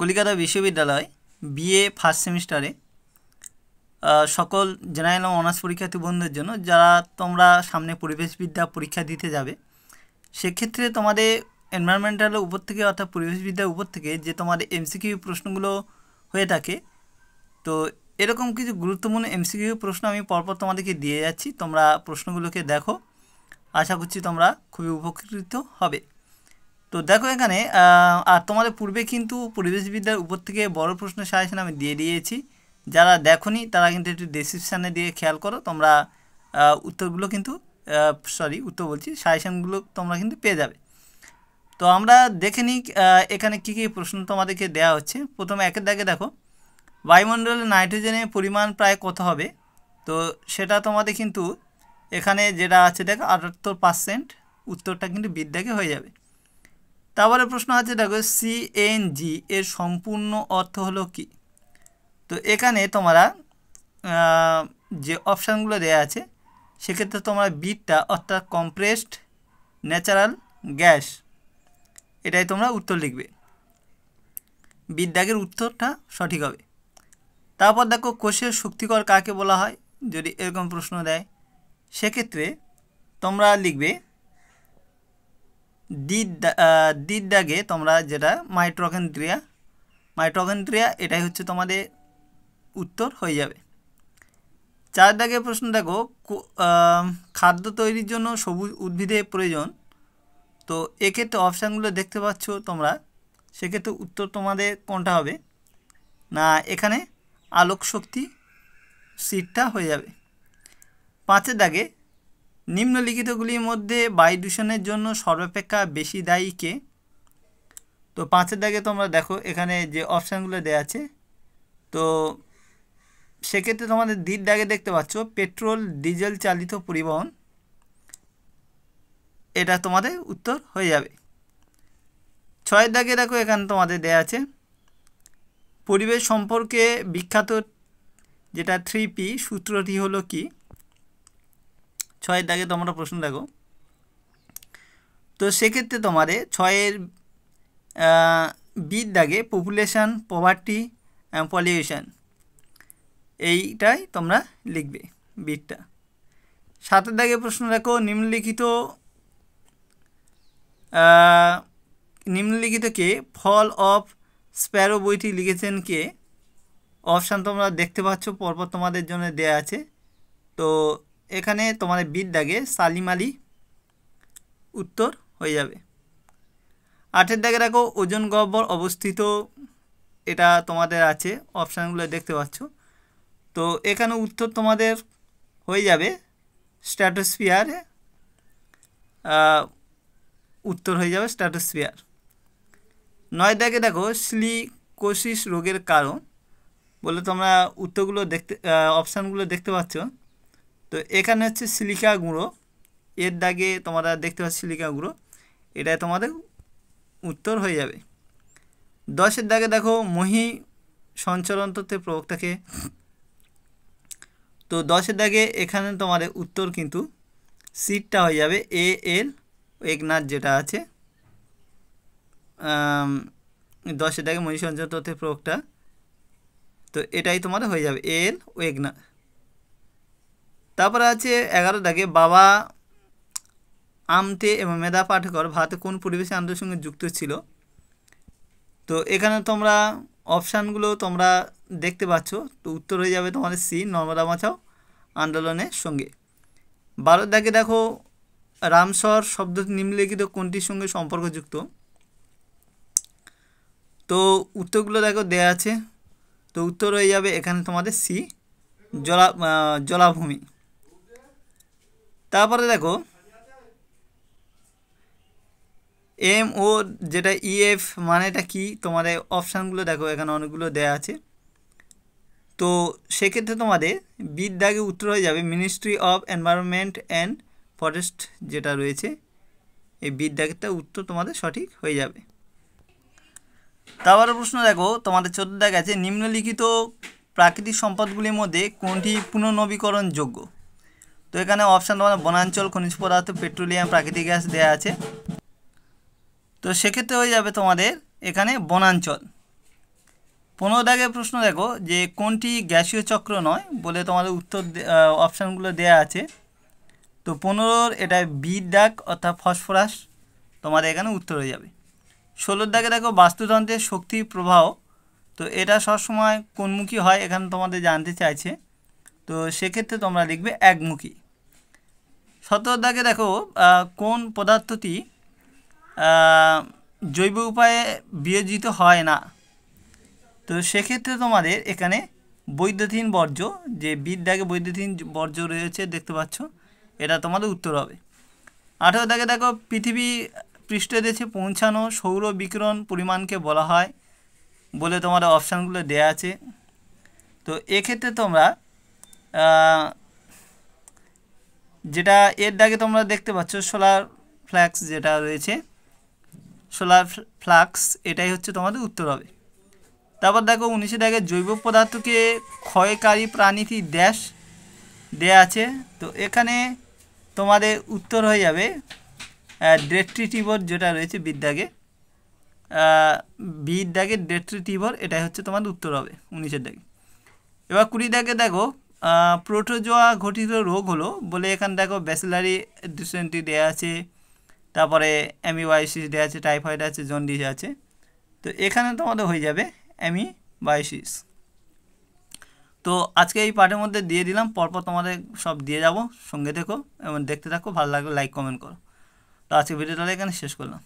কলিকাতা বিশ্ববিদ্যালয় BA first সেমিস্টারে সকল জেনারেল ও অনার্স পরীক্ষার্থী বন্ধুদের জন্য যারা তোমরা সামনে পরিবেশবিদ্যা পরীক্ষা দিতে যাবে, সেক্ষেত্রে তোমাদের এনভায়রনমেন্টালের উপর থেকে অর্থাৎ পরিবেশবিদ্যার উপর থেকে যে তোমাদের এমসিকিউ প্রশ্নগুলো হয়ে থাকে, তো এরকম কিছু গুরুত্বপূর্ণ এমসিকিউ প্রশ্ন আমি পরপর তোমাদেরকে দিয়ে যাচ্ছি। তোমরা প্রশ্নগুলোকে দেখো, আশা করছি তোমরা খুবই উপকৃত হবে। তো দেখো এখানে আর তোমাদের পূর্বে কিন্তু পরিবেশবিদ্যার উপর থেকে বড় প্রশ্ন সাজেশন আমি দিয়ে দিয়েছি। যারা দেখোনি তারা কিন্তু একটু ডেসক্রিপশানে দিয়ে খেয়াল করো, তোমরা উত্তরগুলো কিন্তু সাজেশনগুলো তোমরা কিন্তু পেয়ে যাবে। তো আমরা দেখে নিই এখানে কী কী প্রশ্ন তোমাদেরকে দেওয়া হচ্ছে। প্রথমে একের দাগে দেখো, বায়ুমণ্ডলে নাইট্রোজেনের পরিমাণ প্রায় কত হবে? তো সেটা তোমাদের কিন্তু এখানে যেটা আছে দেখো 78%, উত্তরটা কিন্তু বিদ্যাকে হয়ে যাবে। তারপরে প্রশ্ন আছে দেখো, সিএনজি এর সম্পূর্ণ অর্থ হলো কি? তো এখানে তোমরা যে অপশানগুলো দেওয়া আছে সেক্ষেত্রে তোমরা বিটটা অর্থাৎ কম্প্রেসড ন্যাচারাল গ্যাস, এটাই তোমরা উত্তর লিখবে। বিদ্যাগের উত্তরটা সঠিক হবে। তারপর দেখো, কোষের শক্তিকর কাকে বলা হয়? যদি এরকম প্রশ্ন দেয় সেক্ষেত্রে তোমরা লিখবে দ্বির দাগে তোমরা যেটা মাইটোকন্ড্রিয়া, এটাই হচ্ছে তোমাদের উত্তর হয়ে যাবে। 4 দাগে প্রশ্ন দেখো, খাদ্য তৈরির জন্য সবুজ উদ্ভিদের প্রয়োজন। তো এক্ষেত্রে অপশানগুলো দেখতে পাচ্ছ তোমরা, সেক্ষেত্রে উত্তর তোমাদের কোনটা হবে না, এখানে আলোক শক্তি সিটটা হয়ে যাবে। 5 দাগে, নিম্নলিখিতগুলির মধ্যে বায়ু দূষণের জন্য সর্বাপেক্ষা বেশি দায়ী কে? তো 5 দাগে তোমরা দেখো এখানে যে অপশানগুলো দেওয়া আছে, তো সেক্ষেত্রে তোমাদের দ্বির দাগে দেখতে পাচ্ছ পেট্রোল ডিজেল চালিত পরিবহন, এটা তোমাদের উত্তর হয়ে যাবে। 6 দাগে দেখো এখানে তোমাদের দেওয়া আছে পরিবেশ সম্পর্কে বিখ্যাত যেটা 3P সূত্রটি হলো কি? 6 দাগে তোমরা প্রশ্ন দেখো, তো সেক্ষেত্রে তোমাদের 6 বির দাগে পপুলেশন, পভার্টি, পলিউশন, এইটাই তোমরা লিখবে বিটটা। 7 দাগে প্রশ্ন দেখো, নিম্নলিখিতকে ফল অফ স্প্যারো বইটি লিখেছেন কে? অপশান তোমরা দেখতে পাচ্ছ পরপর তোমাদের জন্য দেয়া আছে। তো এখানে তোমাদের বির দাগে সালিম আলী উত্তর হয়ে যাবে। 8 দাগে দেখো, ওজোন গহ্বর অবস্থিত, এটা তোমাদের আছে, অপশানগুলো দেখতে পাচ্ছ। তো এখানে উত্তর তোমাদের হয়ে যাবে স্ট্র্যাটোস্ফিয়ারে, উত্তর হয়ে যাবে স্ট্র্যাটোস্ফিয়ার। 9 দাগে দেখো, সিলিকোসিস রোগের কারণ বলে তোমরা উত্তরগুলো অপশানগুলো দেখতে পাচ্ছ। তো এখানে হচ্ছে সিলিকা গুঁড়ো, এর দাগে তোমরা দেখতে পাচ্ছ সিলিকা গুঁড়ো, এটাই তোমাদের উত্তর হয়ে যাবে। 10 দাগে দেখো, মহি সঞ্চরণ তত্ত্বের প্রবক্তাকে? তো 10 দাগে এখানে তোমাদের উত্তর কিন্তু সিটটা হয়ে যাবে A.L. ওয়েগনার, যেটা আছে 10 দাগে মহি সঞ্চরণ তত্ত্বের প্রবক্তা, তো এটাই তোমাদের হয়ে যাবে A.L. ওয়েগনার। তারপরে আছে 11 দাগে, বাবা আমতে এবং মেধা পাঠকর ভারতে কোন পরিবেশ আন্দোলনের সঙ্গে যুক্ত ছিল? তো এখানে তোমরা অপশানগুলো তোমরা দেখতে পাচ্ছ, তো উত্তর হয়ে যাবে তোমাদের সি, নর্মদা বাঁচাও আন্দোলনের সঙ্গে। 12 দাগে দেখো, রামসর শব্দ নিম্নলিখিত কোনটির সঙ্গে সম্পর্কযুক্ত? তো উত্তরগুলো দেখো দেয়া আছে, তো উত্তর হয়ে যাবে এখানে তোমাদের সি, জলাভূমি। তারপরে দেখো MO যেটা EF মানেটা কি? তোমাদের অপশানগুলো দেখো এখানে অনেকগুলো দেয়া আছে। তো সেক্ষেত্রে তোমাদের বির দাগে উত্তর হয়ে যাবে ministry of environment and forest, যেটা রয়েছে এই বির দাগেরটা উত্তর তোমাদের সঠিক হয়ে যাবে। তারপরে প্রশ্ন দেখো তোমাদের 14 দাগে আছে, নিম্নলিখিত প্রাকৃতিক সম্পদগুলির মধ্যে কোনটি পুনর্নবীকরণযোগ্য? তো এখানে অপশান তোমাদের বনাঞ্চল, খনিজ পদার্থ, পেট্রোলিয়াম, প্রাকৃতিক গ্যাস দেওয়া আছে। তো সেক্ষেত্রে হয়ে যাবে তোমাদের এখানে বনাঞ্চল। 15 দাগের প্রশ্ন দেখো যে কোনটি গ্যাসীয় চক্র নয় বলে তোমাদের উত্তর অপশানগুলো দেয়া আছে। তো 15 এটা বি দাগ অর্থাৎ ফসফরাস তোমাদের এখানে উত্তর হয়ে যাবে। 16 দাগে দেখো বাস্তুতন্ত্রের শক্তি প্রবাহ, তো এটা সবসময় কোনমুখী হয় এখানে তোমাদের জানতে চাইছে, তো সেক্ষেত্রে তোমরা লিখবে একমুখী। 17 দাগে দেখো কোন পদার্থটি জৈব উপায়ে বিয়োজিত হয় না, তো সেক্ষেত্রে তোমাদের এখানে বৈদ্যুতিন বর্জ্য, যে বিদ্যাগে বৈদ্যুতিন বর্জ্য রয়েছে দেখতে পাচ্ছ, এটা তোমাদের উত্তর হবে। 18 দাগে দেখো পৃথিবী পৃষ্ঠদেশে পৌঁছানো সৌর বিকিরণ পরিমাণকে বলা হয় বলে তোমাদের অপশানগুলো দেয়া আছে। তো এক্ষেত্রে তোমরা যেটা এর দাগে তোমরা দেখতে পাচ্ছ সোলার ফ্ল্যাক্স যেটা রয়েছে, সোলার ফ্লাক্স, এটাই হচ্ছে তোমাদের উত্তর হবে। তারপর দেখো 19 দাগে জৈব পদার্থকে ক্ষয়কারী প্রাণীটি ড্যাশ দেয়া আছে, তো এখানে তোমাদের উত্তর হয়ে যাবে ডেট্রিটিভর যেটা রয়েছে বিদ্যাগে, বিদ্যাগে ডেট্রিটিভর, এটাই হচ্ছে তোমাদের উত্তর হবে 19 দাগে। এবার 20 দাগে দেখো প্রোটোজোয়া ঘটিত রোগ হলো বলে এখানে দেখো ব্যাসিলারি ডিসেন্ট্রি দেওয়া আছে, তারপরে অ্যামিবায়োসিস দেওয়া আছে, টাইফয়েড আছে, জন্ডিস আছে, তো এখানে তোমাদের হয়ে যাবে অ্যামিবায়োসিস। তো আজকে এই পার্টের মধ্যে দিয়ে দিলাম, পরপর তোমাদের সব দিয়ে যাব, সঙ্গে দেখো এবং দেখতে থাকো, ভালো লাগলে লাইক কমেন্ট করো। তো আজকে ভিডিওটা এখানে শেষ করলাম।